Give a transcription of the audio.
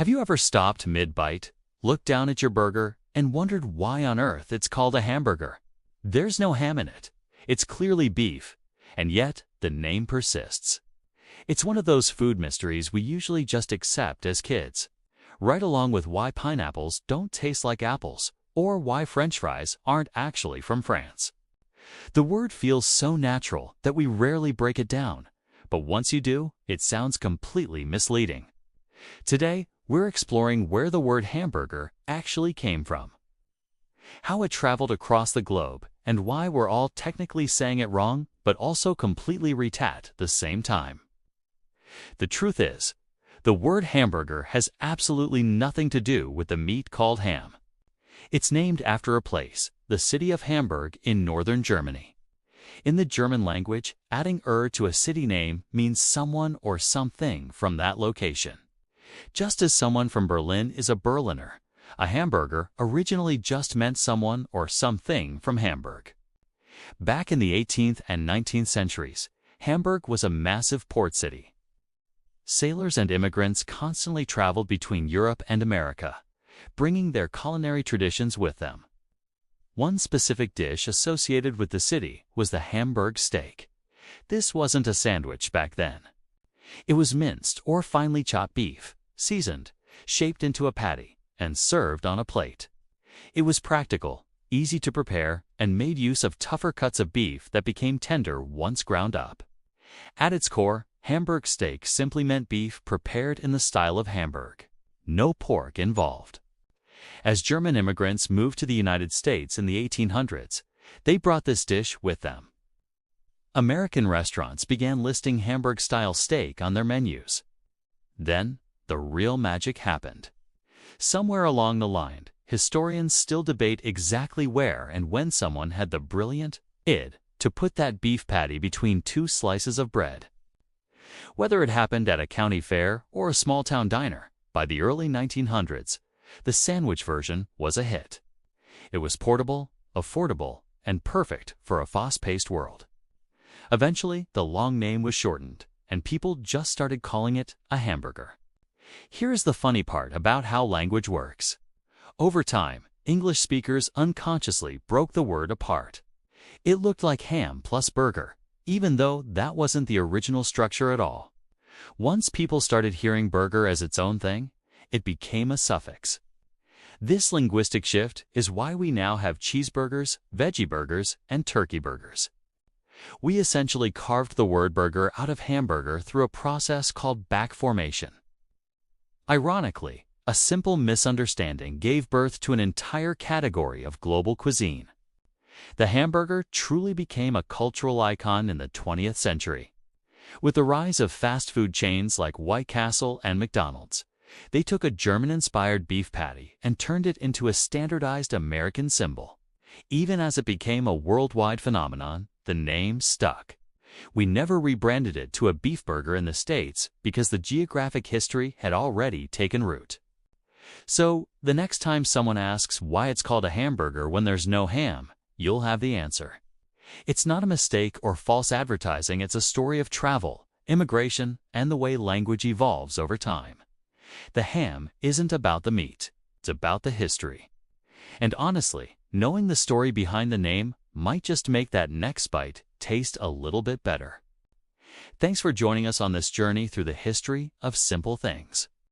Have you ever stopped mid-bite, looked down at your burger, and wondered why on earth it's called a hamburger? There's no ham in it. It's clearly beef, and yet the name persists. It's one of those food mysteries we usually just accept as kids, right along with why pineapples don't taste like apples, or why French fries aren't actually from France. The word feels so natural that we rarely break it down, but once you do, it sounds completely misleading. Today, we're exploring where the word hamburger actually came from, how it traveled across the globe, and why we're all technically saying it wrong, but also completely at the same time. The truth is, the word hamburger has absolutely nothing to do with the meat called ham. It's named after a place, the city of Hamburg in northern Germany. In the German language, adding to a city name means someone or something from that location. Just as someone from Berlin is a Berliner, a hamburger originally just meant someone or something from Hamburg. Back in the 18th and 19th centuries, Hamburg was a massive port city. Sailors and immigrants constantly traveled between Europe and America, bringing their culinary traditions with them. One specific dish associated with the city was the Hamburg Steak. This wasn't a sandwich back then. It was minced or finely chopped beef, seasoned, shaped into a patty, and served on a plate. It was practical, easy to prepare, and made use of tougher cuts of beef that became tender once ground up. At its core, Hamburg steak simply meant beef prepared in the style of Hamburg. No pork involved. As German immigrants moved to the United States in the 1800s, they brought this dish with them. American restaurants began listing Hamburg-style steak on their menus. Then, the real magic happened. Somewhere along the line, historians still debate exactly where and when someone had the brilliant idea to put that beef patty between two slices of bread. Whether it happened at a county fair or a small-town diner, by the early 1900s, the sandwich version was a hit. It was portable, affordable, and perfect for a fast-paced world. Eventually, the long name was shortened, and people just started calling it a hamburger. Here's the funny part about how language works. Over time, English speakers unconsciously broke the word apart. It looked like ham plus burger, even though that wasn't the original structure at all. Once people started hearing burger as its own thing, it became a suffix. This linguistic shift is why we now have cheeseburgers, veggie burgers, and turkey burgers. We essentially carved the word burger out of hamburger through a process called back formation. Ironically, a simple misunderstanding gave birth to an entire category of global cuisine. The hamburger truly became a cultural icon in the 20th century. With the rise of fast food chains like White Castle and McDonald's, they took a German-inspired beef patty and turned it into a standardized American symbol. Even as it became a worldwide phenomenon, the name stuck. We never rebranded it to a beef burger in the States because the geographic history had already taken root. So, the next time someone asks why it's called a hamburger when there's no ham, you'll have the answer. It's not a mistake or false advertising, it's a story of travel, immigration, and the way language evolves over time. The ham isn't about the meat, it's about the history. And honestly, knowing the story behind the name might just make that next bite taste a little bit better. Thanks for joining us on this journey through the history of simple things.